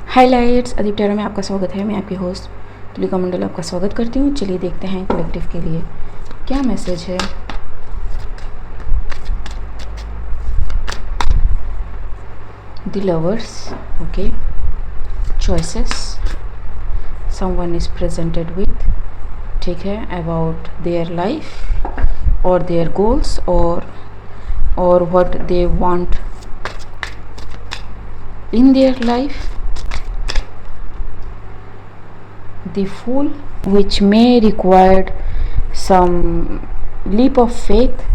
Highlights Adeep टेरा में आपका स्वागत है। मैं आपकी होस्ट तुलिका मंडल आपका स्वागत करती हूँ। चलिए देखते हैं कलेक्टिव के लिए क्या मैसेज है। The lovers, okay, choices someone is presented with, ठीक है, अबाउट देयर लाइफ और देयर गोल्स और what they want in their life. The fool, which may require some leap of faith.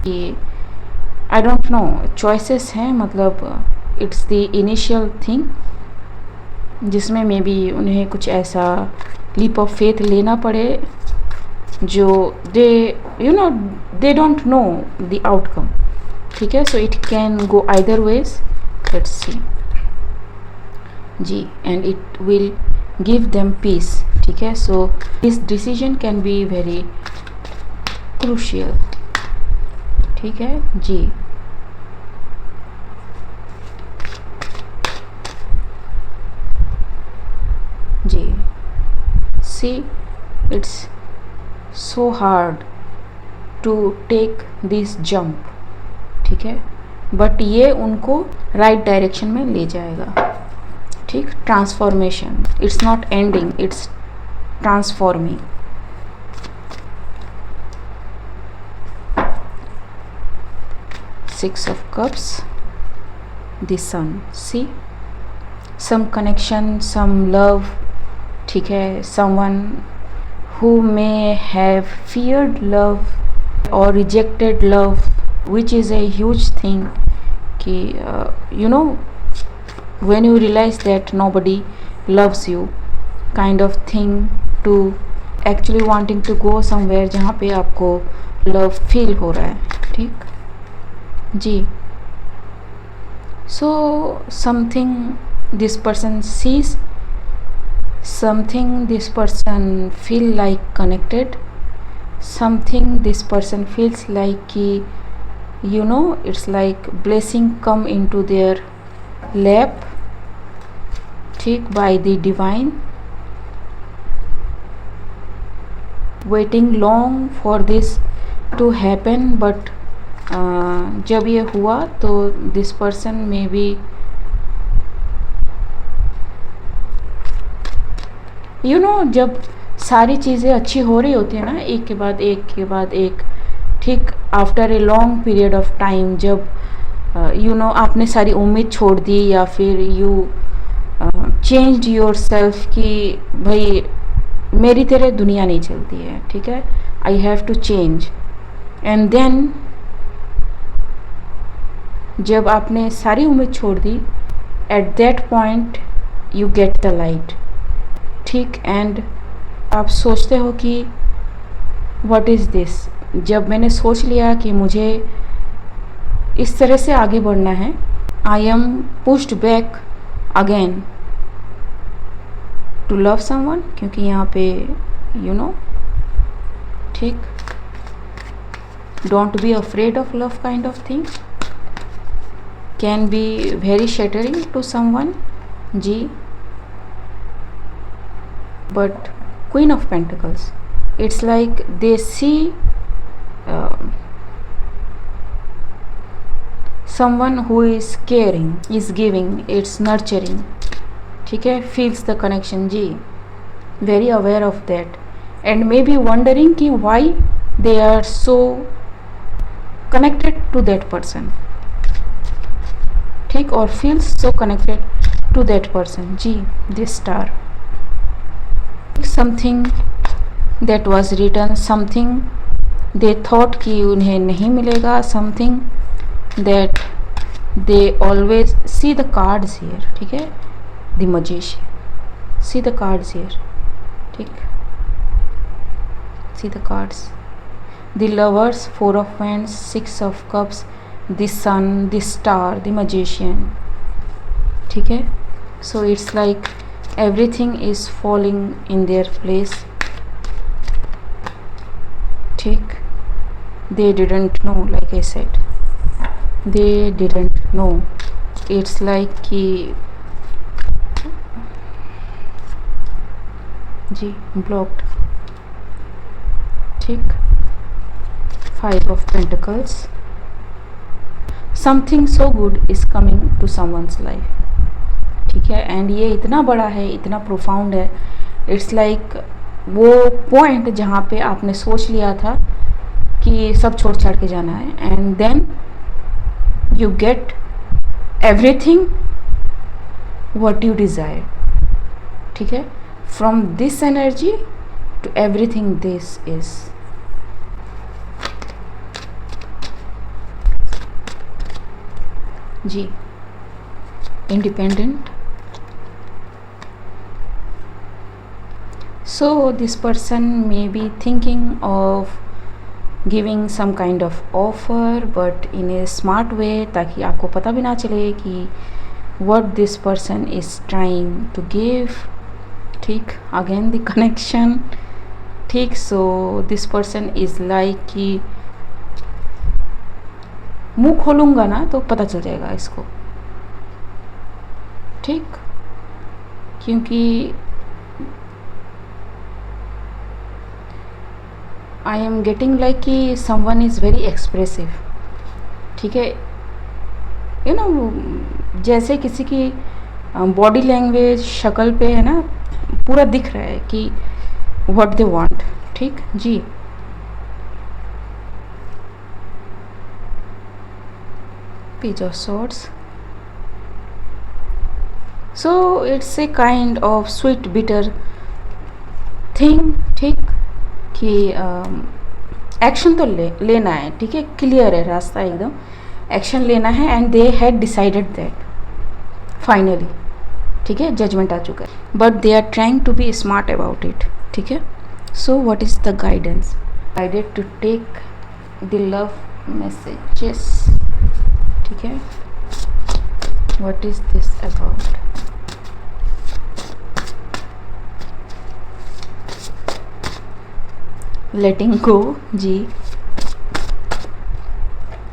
I don't know, choices हैं, मतलब it's the initial thing जिसमें may be उन्हें कुछ ऐसा leap of faith लेना पड़े जो they don't know the outcome, ठीक है. So it can go either ways. Let's see ji, and it will give them peace, ठीक है. So this decision can be very crucial, ठीक है जी. जी, see, it's so hard to take this jump, ठीक है, but ये उनको right direction में ले जाएगा, ठीक. Transformation, it's not ending, it's transforming. Six of cups, the sun, see, some connection, some love, ठीक है. Someone who may have feared love और rejected love, which is a huge thing कि when you realize that nobody loves you, kind of thing, to actually wanting to go somewhere जहाँ पे आपको love feel हो रहा है, ठीक जी. So something this person sees, something this person feel like connected, something this person feels like कि it's like blessing come into their lap, ठीक, by the divine, waiting long for this to happen, but जब ये हुआ तो this person may be जब सारी चीज़ें अच्छी हो रही होती है ना, एक के बाद एक के बाद एक, ठीक, after a long period of time, जब आपने सारी उम्मीद छोड़ दी या फिर यू चेंज्ड योर सेल्फ कि भाई मेरी तरह दुनिया नहीं चलती है, ठीक है, I have to change. And then जब आपने सारी उम्मीद छोड़ दी, at that point you get the light, ठीक. एंड आप सोचते हो कि व्हाट इज़ दिस. जब मैंने सोच लिया कि मुझे इस तरह से आगे बढ़ना है, I am pushed back again to love someone, क्योंकि यहाँ पे ठीक, don't be afraid of love kind of thing can be very shattering to someone जी. But queen of pentacles, it's like they see someone who is caring, is giving, it's nurturing, ठीक है, feels the connection ji, very aware of that, and maybe wondering कि why they are so connected to that person, ठीक, और feels so connected to that person ji. this star, something that was written, something they thought कि उन्हें नहीं मिलेगा, something that they always see the cards here, ठीक है, the magician, see the cards here, ठीक, see the cards, the lovers, four of wands, six of cups, the sun, the star, the magician, ठीक है. So it's like everything is falling in their place, ठीक. They didn't know, like I said, they didn't know. It's like कि जी, blocked. ठीक, 5 of pentacles. Something so good is coming to someone's life. ठीक है, and ये इतना बड़ा है, इतना प्रोफाउंड है। इट्स लाइक वो पॉइंट जहाँ पे आपने सोच लिया था कि सब छोड़ छाड़ के जाना है, and then you get everything what you desire. ठीक है, from this energy to everything this is. जी, independent. So this person may be thinking of giving some kind of offer, but in a smart way, ताकि आपको पता भी ना चले कि what this person is trying to give. ठीक, again the connection. ठीक, so this person is like कि मुंह खोलूँगा ना तो पता चल जाएगा इसको। ठीक, क्योंकि आई एम गेटिंग लाइक कि समवन इज़ वेरी एक्सप्रेसिव। ठीक है, यू नो जैसे किसी की बॉडी लैंग्वेज शक्ल पे है ना, पूरा दिख रहा है कि व्हाट दे वांट। ठीक जी, page of swords. So it's a kind of sweet bitter thing. ठीक, कि एक्शन तो लेना है। ठीक है, क्लियर है रास्ता, एकदम एक्शन लेना है, and they had decided that finally. ठीक है, जजमेंट आ चुका है, but they are trying to be smart about it. ठीक है, so what is the guidance? Guided to take the love messages. ठीक है, what is this about? Letting go. जी,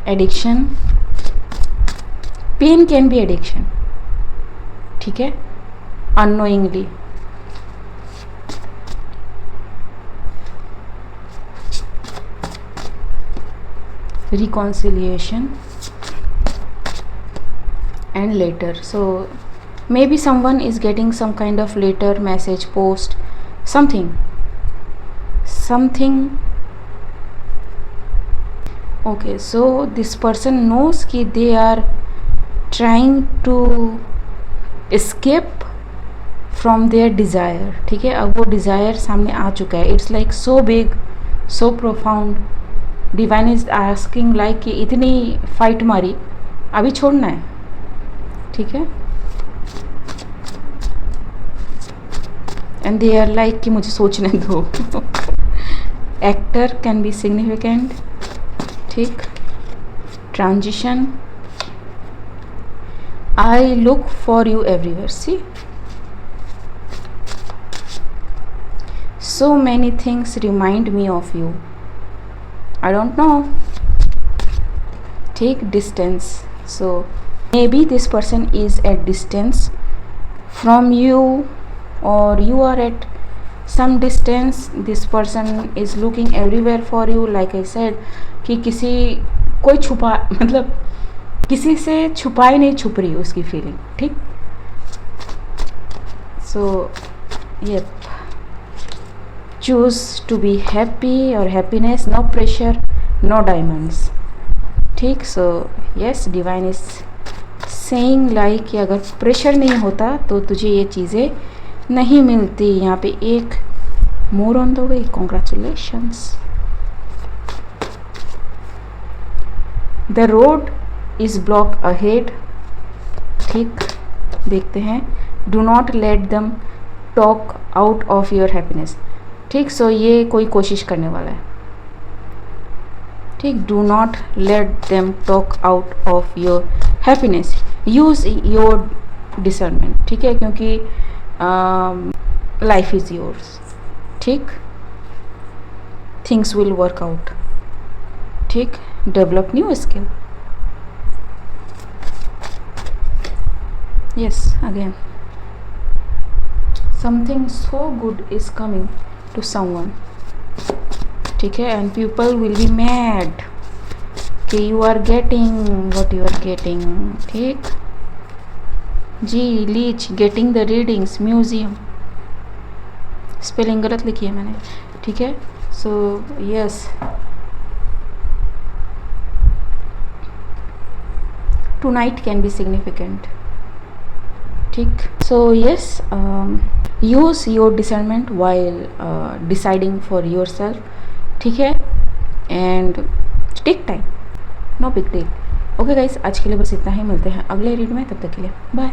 addiction. Pain can be addiction. ठीक है, unknowingly. reconciliation and later. So maybe someone is getting some kind of letter, message, post, something. Okay, so this person knows कि they are trying to escape from their desire. ठीक है, अब वो desire सामने आ चुका है. It's like so big, so profound. Divine is asking like कि इतनी फाइट मारी, अभी छोड़ना है. ठीक है, एंड दे आर लाइक कि मुझे सोचने दो. Actor can be significant. ठीक, transition. I look for you everywhere. See so many things remind me of you. I don't know. Take distance. So maybe this person is at distance from you, or you are at some distance. This person is looking everywhere for you. Like I said कि किसी कोई छुपा मतलब किसी से छुपाई नहीं छुप रही उसकी फीलिंग. ठीक, so yep. Choose to be happy or happiness, no pressure, no diamonds. ठीक, so yes, divine is saying like कि अगर प्रेशर नहीं होता तो तुझे ये चीज़ें नहीं मिलती. यहाँ पे एक more on the way. Congratulations. The road is blocked ahead. ठीक, देखते हैं. Do not let them talk out of your happiness. ठीक, सो ये कोई कोशिश करने वाला है. ठीक, do not let them talk out of your happiness. Use your discernment. ठीक है, क्योंकि लाइफ इज़ योर्स. ठीक, थिंग्स विल वर्क आउट. ठीक, develop new skill. Yes, again something so good is coming to someone, ठीक है, and people will be mad कि you are getting what you are getting, ठीक जी। Leech getting the readings, museum, spelling गलत लिखी है मैंने, ठीक है। So yes, tonight can be significant, ठीक। So yes, use your discernment while deciding for yourself, ठीक है, and take time, no big deal. Okay guys, आज के लिए बस इतना ही, मिलते हैं अगले रीड में, तब तक के लिए बाय।